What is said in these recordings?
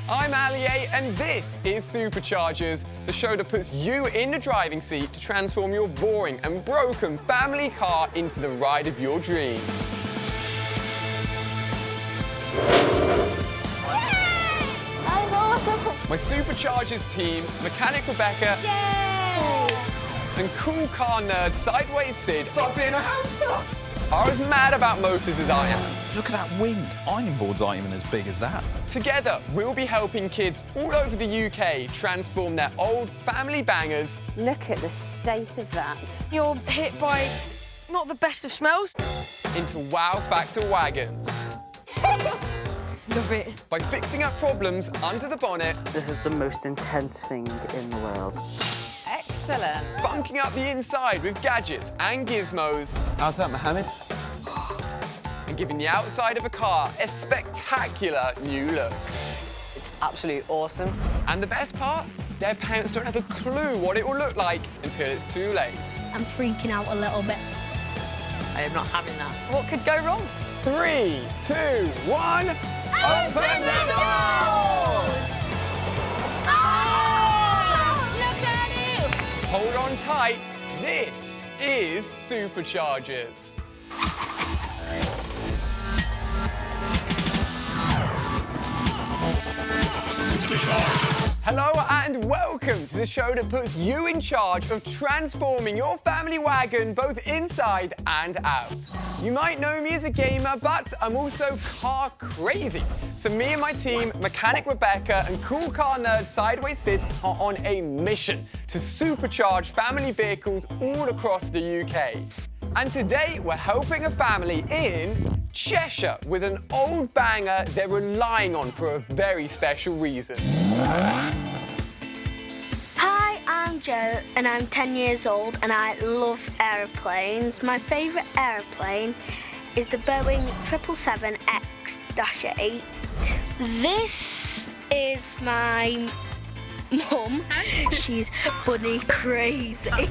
I'm Allier, and this is Superchargers, the show that puts you in the driving seat to transform your boring and broken family car into the ride of your dreams. That was awesome! My Superchargers team, Mechanic Rebecca, Yay! and cool car nerd Sideways Sid, stop being a hamster, are as mad about motors as I am. Look at that wing. Ironing boards aren't even as big as that. Together, we'll be helping kids all over the UK transform their old family bangers. Look at the state of that. You're hit by not the best of smells. Into wow factor wagons. Love it. By fixing up problems under the bonnet. This is the most intense thing in the world. Excellent. Funking up the inside with gadgets and gizmos. How's that, Mohammed? And giving the outside of a car a spectacular new look. It's absolutely awesome. And the best part? Their parents don't have a clue what it will look like until it's too late. I'm freaking out a little bit. I am not having that. What could go wrong? 3, 2, 1, open the doors! Look at it! Hold on tight, this is Superchargers. Hello and welcome to the show that puts you in charge of transforming your family wagon both inside and out. You might know me as a gamer, but I'm also car crazy. So me and my team, Mechanic Rebecca and cool car nerd Sideways Sid, are on a mission to supercharge family vehicles all across the UK. And today we're helping a family in Cheshire with an old banger they're relying on for a very special reason. Hi, I'm Jo and I'm 10 years old and I love aeroplanes. My favourite aeroplane is the Boeing 777X-8. This is my mum. She's bunny crazy.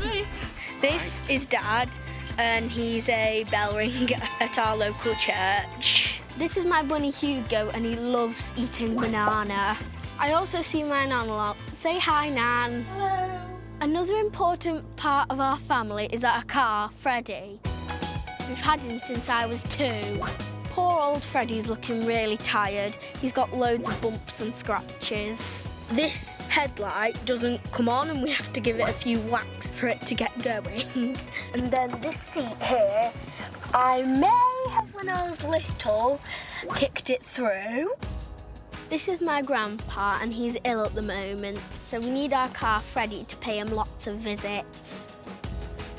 This is Dad, and he's a bell ringer at our local church. This is my bunny Hugo, and he loves eating banana. I also see my Nan a lot. Say hi, Nan. Hello. Another important part of our family is our car, Freddie. We've had him since I was 2. Poor old Freddie's looking really tired. He's got loads of bumps and scratches. This headlight doesn't come on and we have to give it a few whacks for it to get going. And then this seat here, I may have, when I was little, kicked it through. This is my grandpa and he's ill at the moment, so we need our car Freddie to pay him lots of visits.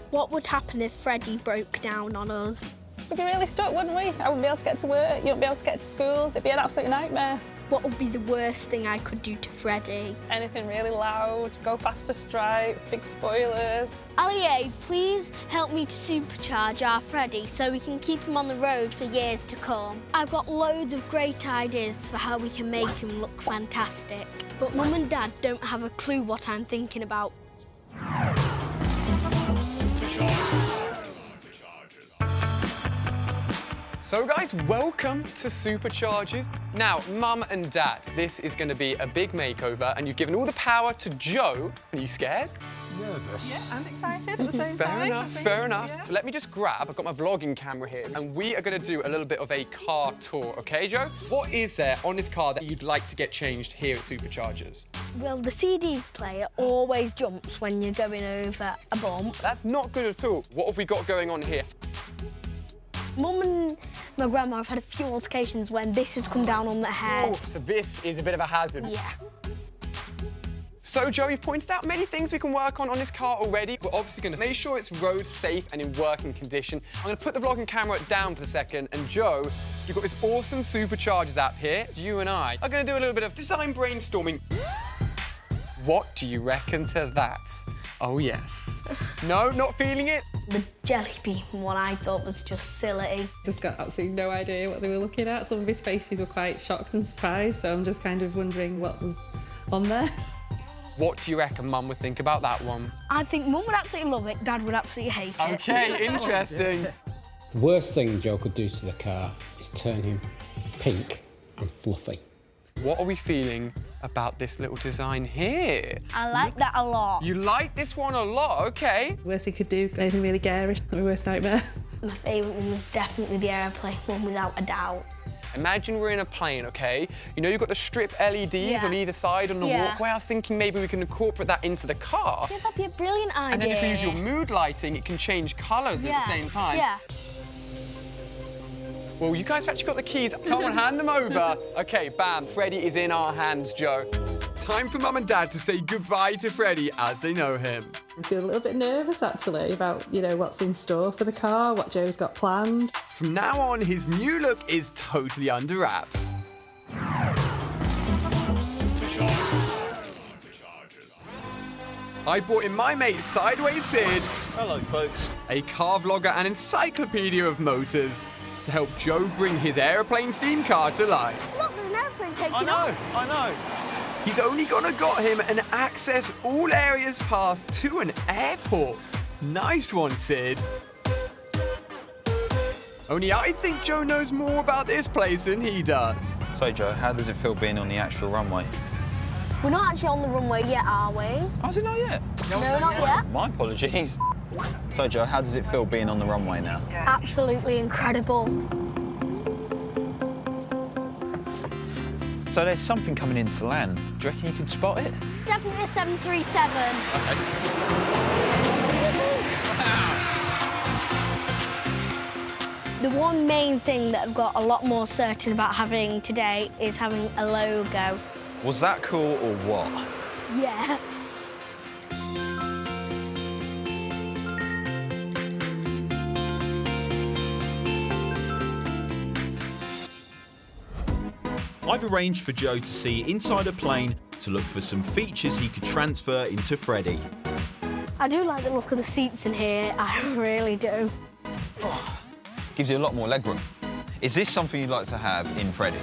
What would happen if Freddie broke down on us? We'd be really stuck, wouldn't we? I wouldn't be able to get to work, you wouldn't be able to get to school. It'd be an absolute nightmare. What would be the worst thing I could do to Freddie? Anything really loud, go faster stripes, big spoilers. Allier, please help me to supercharge our Freddie so we can keep him on the road for years to come. I've got loads of great ideas for how we can make him look fantastic. But Mum and Dad don't have a clue what I'm thinking about. So guys, welcome to Superchargers. Now, Mum and Dad, this is going to be a big makeover and you've given all the power to Jo. Are you scared? Nervous. Yeah, and excited at the same time. Fair enough. Yeah. So let me just grab, I've got my vlogging camera here, and we are going to do a little bit of a car tour, okay, Jo? What is there on this car that you'd like to get changed here at Superchargers? Well, the CD player always jumps when you're going over a bump. That's not good at all. What have we got going on here? Mum and my grandma have had a few altercations when this has come down on their head. Oh, so this is a bit of a hazard. Yeah. So, Jo, you've pointed out many things we can work on this car already. We're obviously going to make sure it's road safe and in working condition. I'm going to put the vlogging camera down for a second, and Jo, you've got this awesome Superchargers app here. You and I are going to do a little bit of design brainstorming. What do you reckon to that? Oh, yes. No, not feeling it? The jelly bean one I thought was just silly. Just got absolutely no idea what they were looking at. Some of his faces were quite shocked and surprised, so I'm just kind of wondering what was on there. What do you reckon Mum would think about that one? I think Mum would absolutely love it, Dad would absolutely hate it. OK, interesting. The worst thing Jo could do to the car is turn him pink and fluffy. what are we feeling about this little design here? I like that a lot. You like this one a lot, okay. Worst he could do, anything really garish, my worst nightmare. My favourite one was definitely the aeroplane one, without a doubt. Imagine we're in a plane, okay? You know you've got the strip LEDs on either side on the walkway. I was thinking maybe we can incorporate that into the car. Yeah, that'd be a brilliant idea. And then if you use your mood lighting, it can change colours at the same time. Yeah. Well, you guys have actually got the keys. Come on, hand them over. Okay, bam, Freddie is in our hands, Joe. Time for Mum and Dad to say goodbye to Freddie as they know him. I feel a little bit nervous, actually, about, you know, what's in store for the car, what Joe's got planned. From now on, his new look is totally under wraps. I brought in my mate Sideways Sid. Hello, folks. A car vlogger and encyclopedia of motors to help Joe bring his aeroplane-themed car to life. Look, there's an aeroplane taking off. I know. He's only gonna got him an access all areas pass to an airport. Nice one, Sid. Only I think Joe knows more about this place than he does. So, Joe, how does it feel being on the actual runway? We're not actually on the runway yet, are we? Oh, is it not yet? No, not yet. My apologies. So, Joe, how does it feel being on the runway now? Absolutely incredible. So there's something coming into land. Do you reckon you can spot it? It's definitely a 737. The one main thing that I've got a lot more certain about having today is having a logo. Was that cool or what? Yeah. I've arranged for Joe to see inside a plane to look for some features he could transfer into Freddie. I do like the look of the seats in here, I really do. Gives you a lot more legroom. Is this something you'd like to have in Freddie?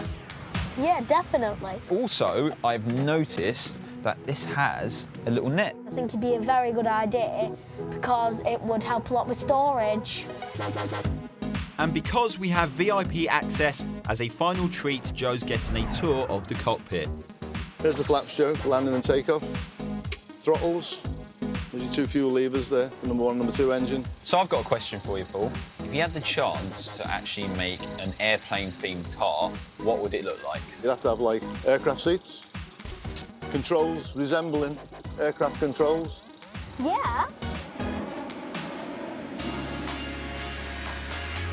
Yeah, definitely. Also, I've noticed that this has a little net. I think it'd be a very good idea because it would help a lot with storage. And because we have VIP access, as a final treat, Joe's getting a tour of the cockpit. Here's the flaps, Joe, landing and takeoff. Throttles. There's your two fuel levers there, the number 1 and number 2 engine. So I've got a question for you, Paul. If you had the chance to actually make an airplane-themed car, what would it look like? You'd have to have, like, aircraft seats, controls resembling aircraft controls. Yeah.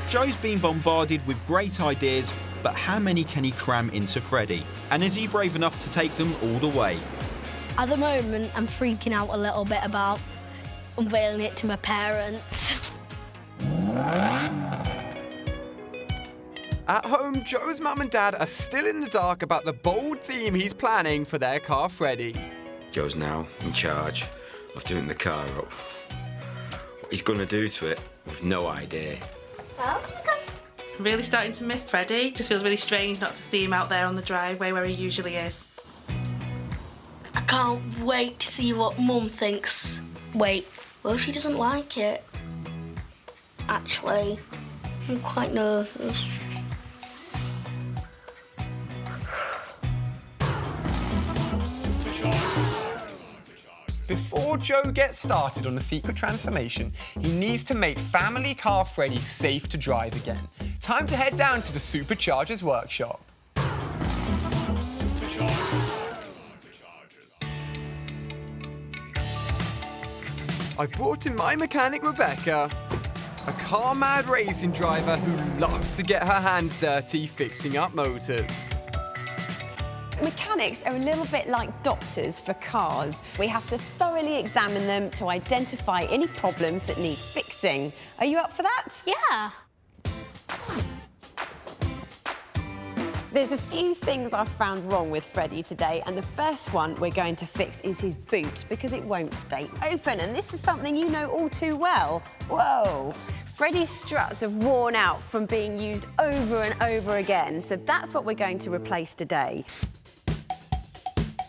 Joe's been bombarded with great ideas, but how many can he cram into Freddie? And is he brave enough to take them all the way? At the moment, I'm freaking out a little bit about unveiling it to my parents. At home, Joe's mum and dad are still in the dark about the bold theme he's planning for their car, Freddie. Joe's now in charge of doing the car up. What he's going to do to it, we've no idea. Oh, okay. I'm really starting to miss Freddie. Just feels really strange not to see him out there on the driveway where he usually is. I can't wait to see what Mum thinks. Wait, what if she doesn't like it? Actually, I'm quite nervous. Before Joe gets started on the secret transformation, he needs to make family car Freddie safe to drive again. Time to head down to the Superchargers workshop. I've brought in my mechanic, Rebecca, a car-mad racing driver who loves to get her hands dirty fixing up motors. Mechanics are a little bit like doctors for cars. We have to thoroughly examine them to identify any problems that need fixing. Are you up for that? Yeah. There's a few things I've found wrong with Freddie today, and the first one we're going to fix is his boot because it won't stay open, and this is something you know all too well. Whoa! Freddie's struts have worn out from being used over and over again, so that's what we're going to replace today.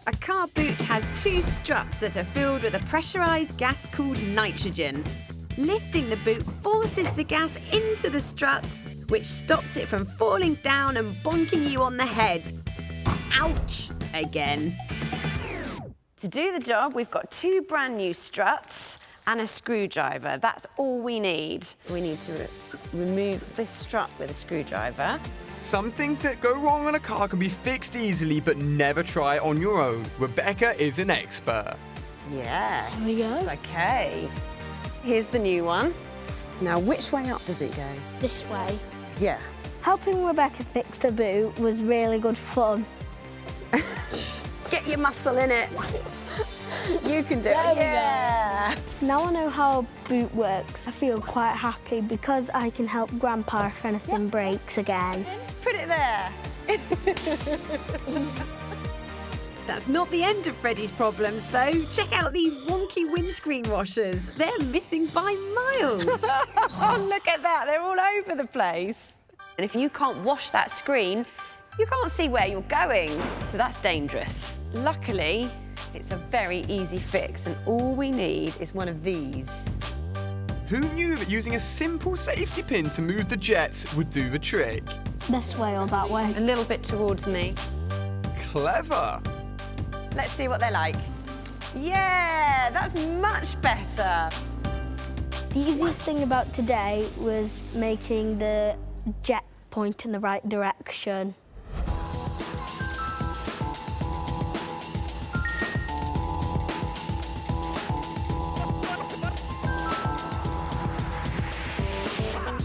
A car boot has two struts that are filled with a pressurised gas called nitrogen. Lifting the boot forces the gas into the struts, which stops it from falling down and bonking you on the head. ouch again. To do the job, we've got 2 brand new struts and a screwdriver. That's all we need. We need to remove this strut with a screwdriver. Some things that go wrong on a car can be fixed easily, but never try it on your own. Rebecca is an expert. Yes. There we go. Okay. Here's the new one. Now, which way up does it go? This way. Yeah. Helping Rebecca fix the boot was really good fun. Get your muscle in it. You can do it. Yeah. Now I know how a boot works. I feel quite happy because I can help Grandpa if anything breaks again. Put it there. That's not the end of Freddie's problems, though. Check out these wonky windscreen washers. They're missing by miles. Oh, look at that. They're all over the place. And if you can't wash that screen, you can't see where you're going. So that's dangerous. Luckily, it's a very easy fix, and all we need is one of these. Who knew that using a simple safety pin to move the jets would do the trick? This way or that way? A little bit towards me. Clever. Let's see what they're like. Yeah, that's much better. The easiest thing about today was making the jet point in the right direction.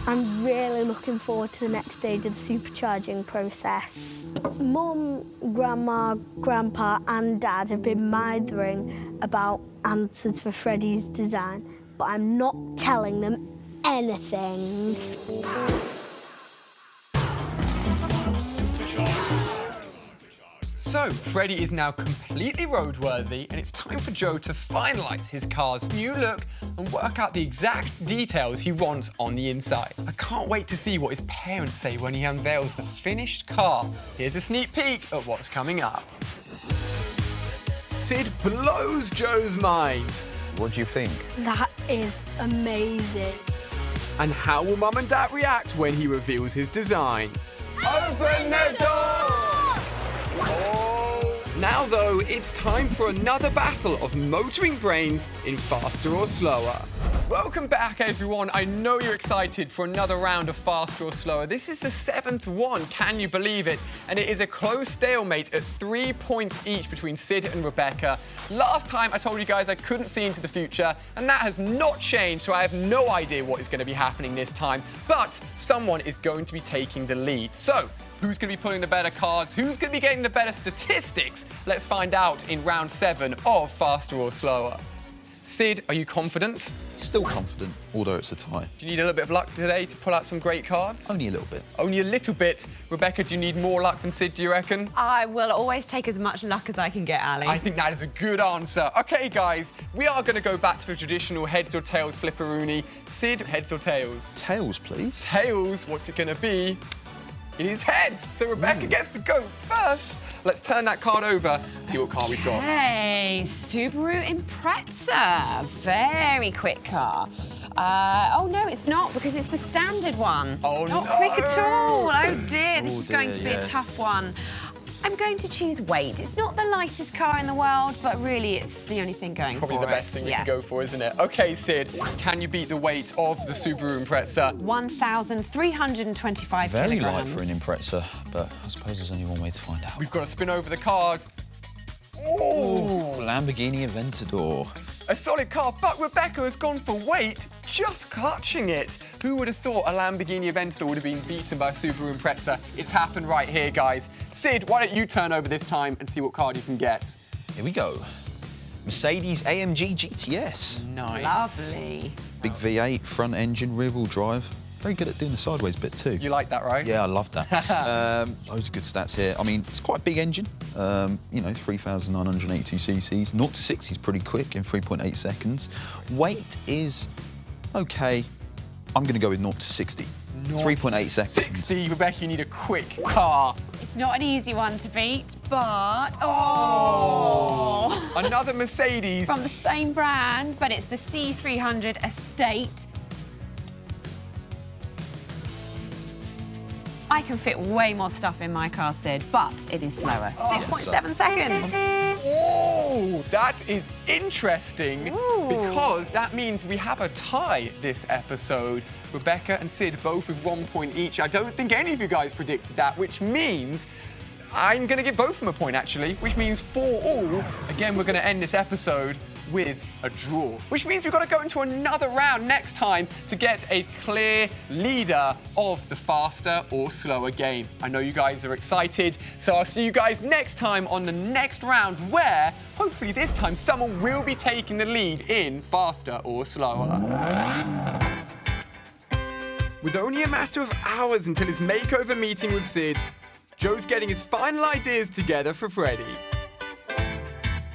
I'm really looking forward to the next stage of the supercharging process. Mum, Grandma, Grandpa and Dad have been mithering about answers for Freddie's design, but I'm not telling them anything. So, Freddie is now completely roadworthy, and it's time for Joe to finalise his car's new look and work out the exact details he wants on the inside. I can't wait to see what his parents say when he unveils the finished car. Here's a sneak peek at what's coming up. Sid blows Joe's mind. What do you think? That is amazing. And how will Mum and Dad react when he reveals his design? Open the door! Now, though, it's time for another battle of motoring brains in Faster or Slower. Welcome back, everyone. I know you're excited for another round of Faster or Slower. This is the 7th one, can you believe it? And it is a close stalemate at 3 points each between Sid and Rebecca. Last time I told you guys I couldn't see into the future, and that has not changed, so I have no idea what is going to be happening this time. But someone is going to be taking the lead. So, who's going to be pulling the better cards? Who's going to be getting the better statistics? Let's find out in round 7 of Faster or Slower. Sid, are you confident? Still confident, although it's a tie. Do you need a little bit of luck today to pull out some great cards? Only a little bit. Only a little bit. Rebecca, do you need more luck than Sid, do you reckon? I will always take as much luck as I can get, Ali. I think that is a good answer. OK, guys, we are going to go back to the traditional heads or tails flipperoonie. Sid, heads or tails? Tails, please. Tails, what's it going to be? It is heads, so Rebecca gets to go first. Let's turn that card over, see what card we've got. Hey, Subaru Impreza. Very quick car. Oh, no, it's not, because it's the standard one. Oh, not no. quick at all. Oh, dear, this is going to be yes. a tough one. I'm going to choose weight. It's not the lightest car in the world, but really it's the only thing going Probably for the best thing we can go for, isn't it? OK, Sid, can you beat the weight of the Subaru Impreza? 1,325 Very kilograms. light for an Impreza, but I suppose there's only one way to find out. We've got to spin over the card. Ooh, Lamborghini Aventador. A solid car, but Rebecca has gone for weight, just clutching it. Who would have thought a Lamborghini Aventador would have been beaten by a Subaru Impreza? It's happened right here, guys. Sid, why don't you turn over this time and see what card you can get? Here we go. Mercedes AMG GTS. Nice. Lovely. Big V8, front engine, rear-wheel drive. Very good at doing the sideways bit too. You like that, right? Yeah, I love that. Loads of good stats here. I mean, it's quite a big engine. You know, 3,982 cc's. 0 to 60 is pretty quick in 3.8 seconds. Weight is okay. I'm going to go with 0 to 60. 3.8 seconds. 60, Rebecca, you need a quick car. It's not an easy one to beat, but... Oh! Another Mercedes. From the same brand, but it's the C300 Estate. I can fit way more stuff in my car, Sid, but it is slower. 6.7 seconds. Oh, that is interesting because that means we have a tie this episode. Rebecca and Sid both with 1 point each. I don't think any of you guys predicted that, which means I'm going to give both of them a point, actually, which means 4 all. Again, we're going to end this episode with a draw, which means we've got to go into another round next time to get a clear leader of the faster or slower game. I know you guys are excited, so I'll see you guys next time on the next round where, hopefully this time, someone will be taking the lead in faster or slower. With only a matter of hours until his makeover meeting with Sid, Joe's getting his final ideas together for Freddie.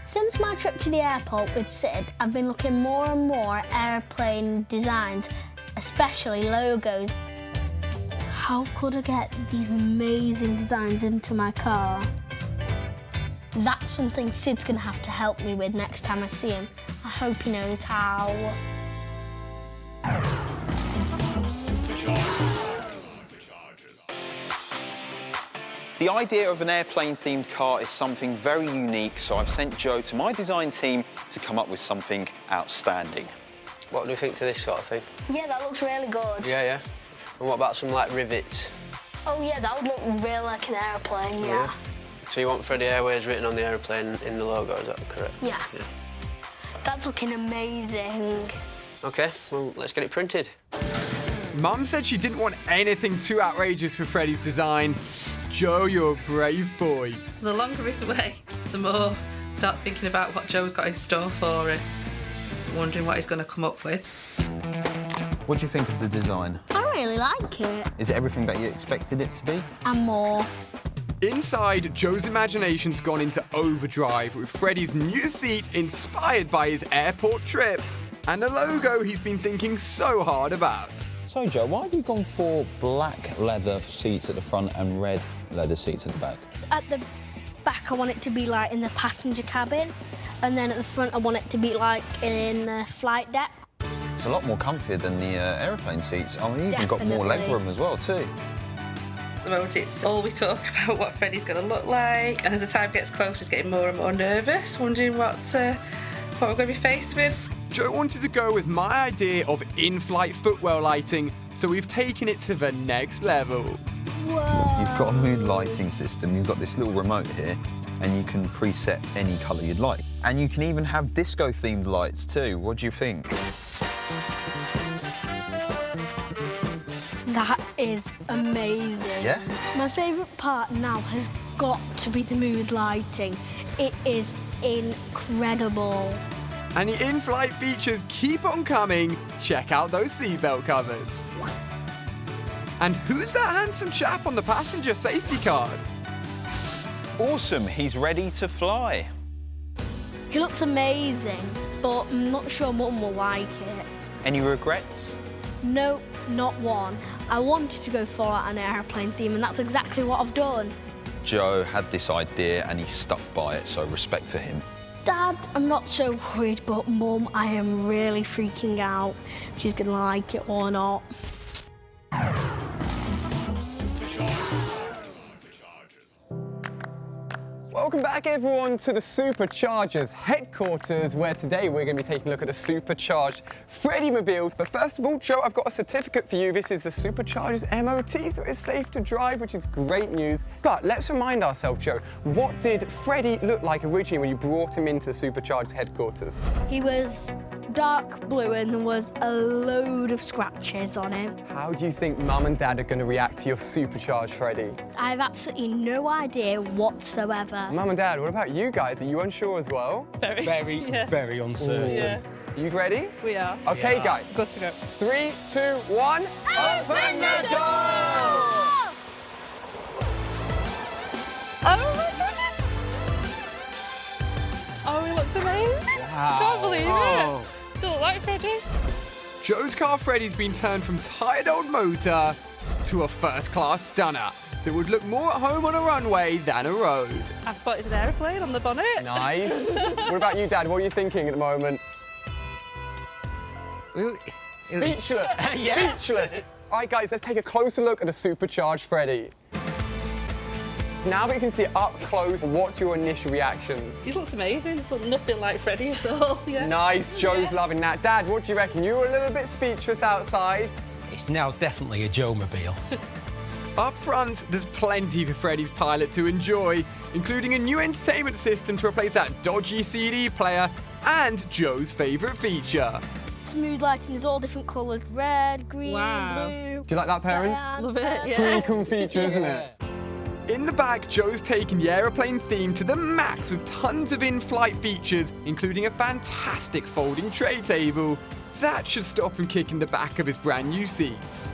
Since my trip to the airport with Sid, I've been looking more and more at aeroplane designs, especially logos. How could I get these amazing designs into my car? That's something Sid's gonna have to help me with next time I see him. I hope he knows how. The idea of an airplane-themed car is something very unique, so I've sent Joe to my design team to come up with something outstanding. What do you think to this sort of thing? Yeah, that looks really good. Yeah, yeah. And what about some, like, rivets? Oh, yeah, that would look really like an aeroplane, yeah. So you want Freddie Airways written on the aeroplane in the logo, is that correct? Yeah. That's looking amazing. OK, well, let's get it printed. Mum said she didn't want anything too outrageous for Freddie's design. Joe, you're a brave boy. The longer it's away, the more I start thinking about what Joe's got in store for it. Wondering what he's going to come up with. What do you think of the design? I really like it. Is it everything that you expected it to be? And more. Inside, Joe's imagination's gone into overdrive with Freddie's new seat inspired by his airport trip and a logo he's been thinking so hard about. So, Joe, why have you gone for black leather seats at the front and red leather seats at the back? At the back, I want it to be like in the passenger cabin, and then at the front, I want it to be like in the flight deck. It's a lot more comfier than the aeroplane seats. I mean, you've even got more legroom as well, too. At the moment, it's all we talk about what Freddie's going to look like, and as the time gets closer, it's getting more and more nervous, wondering what we're going to be faced with. Joe wanted to go with my idea of in-flight footwell lighting, so we've taken it to the next level. Whoa. You've got a mood lighting system. You've got this little remote here, and you can preset any colour you'd like. And you can even have disco-themed lights too. What do you think? That is amazing. Yeah? My favourite part now has got to be the mood lighting. It is incredible. And the in-flight features keep on coming. Check out those seatbelt covers. And who's that handsome chap on the passenger safety card? Awesome, he's ready to fly. He looks amazing, but I'm not sure Mum will like it. Any regrets? No, not one. I wanted to go full out an aeroplane theme, and that's exactly what I've done. Joe had this idea and he stuck by it, so respect to him. Dad, I'm not so worried, but Mum, I am really freaking out if she's gonna like it or not. Welcome back, everyone, to the Superchargers headquarters, where today we're going to be taking a look at a supercharged Freddie Mobile. But first of all, Joe, I've got a certificate for you. This is the Superchargers MOT, so it's safe to drive, which is great news. But let's remind ourselves, Joe, what did Freddie look like originally when you brought him into the Superchargers headquarters? He was dark blue and there was a load of scratches on him. How do you think Mum and Dad are going to react to your supercharged Freddie? I have absolutely no idea whatsoever. Mum and Dad, what about you guys? Are you unsure as well? Very uncertain. Yeah. You ready? We are. Okay, guys. Good to go. 3, 2, 1. Open the door! Oh my goodness! Oh, he looks amazing. Wow. Can't believe it. Don't look like Freddie. Joe's car Freddie's been turned from tired old motor to a first-class stunner that would look more at home on a runway than a road. I've spotted an aeroplane on the bonnet. Nice. What about you, Dad? What are you thinking at the moment? Speechless. Yes. Speechless. All right, guys, let's take a closer look at the supercharged Freddie. Now that you can see it up close, what's your initial reactions? He looks amazing. Just look nothing like Freddie at all. Yeah. Nice, Joe's loving that. Dad, what do you reckon? You were a little bit speechless outside. It's now definitely a Joe-mobile. Up front, there's plenty for Freddie's pilot to enjoy, including a new entertainment system to replace that dodgy CD player and Joe's favourite feature. Smooth lighting is all different colours. Red, green, blue. Do you like that, parents? cyan. Love it, yeah. Pretty cool feature, isn't it? In the back, Joe's taken the aeroplane theme to the max with tons of in-flight features, including a fantastic folding tray table. That should stop him kicking the back of his brand new seats.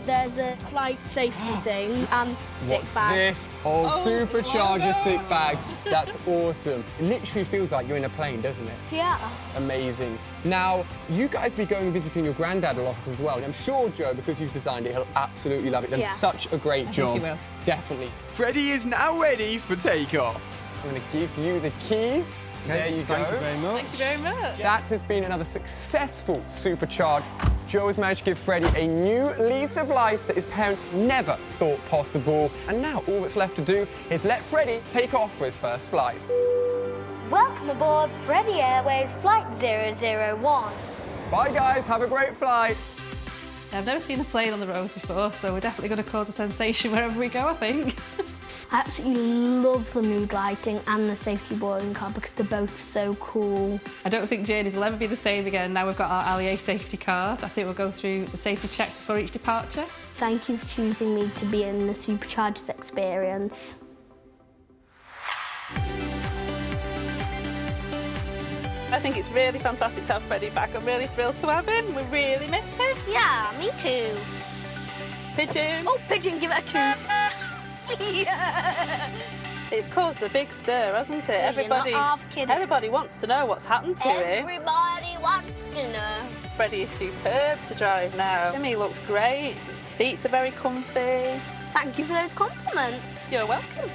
There's a flight safety thing and sick What's bags. this? Oh, Supercharger sick bags. That's awesome. It literally feels like you're in a plane, doesn't it? Yeah. Amazing. Now, you guys be going and visiting your granddad a lot as well. And I'm sure, Joe, because you've designed it, he'll absolutely love it. Done Yeah. such a great job. he will. Definitely. Freddie is now ready for takeoff. I'm going to give you the keys. There you go. Thank you very much. Thank you very much. That has been another successful supercharge. Joe has managed to give Freddie a new lease of life that his parents never thought possible. And now all that's left to do is let Freddie take off for his first flight. Welcome aboard Freddie Airways Flight 001. Bye, guys. Have a great flight. I've never seen a plane on the roads before, so we're definitely going to cause a sensation wherever we go, I think. I absolutely love the mood lighting and the safety boarding car because they're both so cool. I don't think journeys will ever be the same again. Now we've got our Allier safety card. I think we'll go through the safety checks before each departure. Thank you for choosing me to be in the Superchargers experience. I think it's really fantastic to have Freddie back. I'm really thrilled to have him. We really miss him. Yeah, me too. Pigeon. Oh, Pigeon, give it a 2. Yeah. It's caused a big stir, hasn't it? You're not half kidding. Everybody wants to know what's happened to him. Everybody wants to know. Freddie is superb to drive now. He looks great. Seats are very comfy. Thank you for those compliments. You're welcome.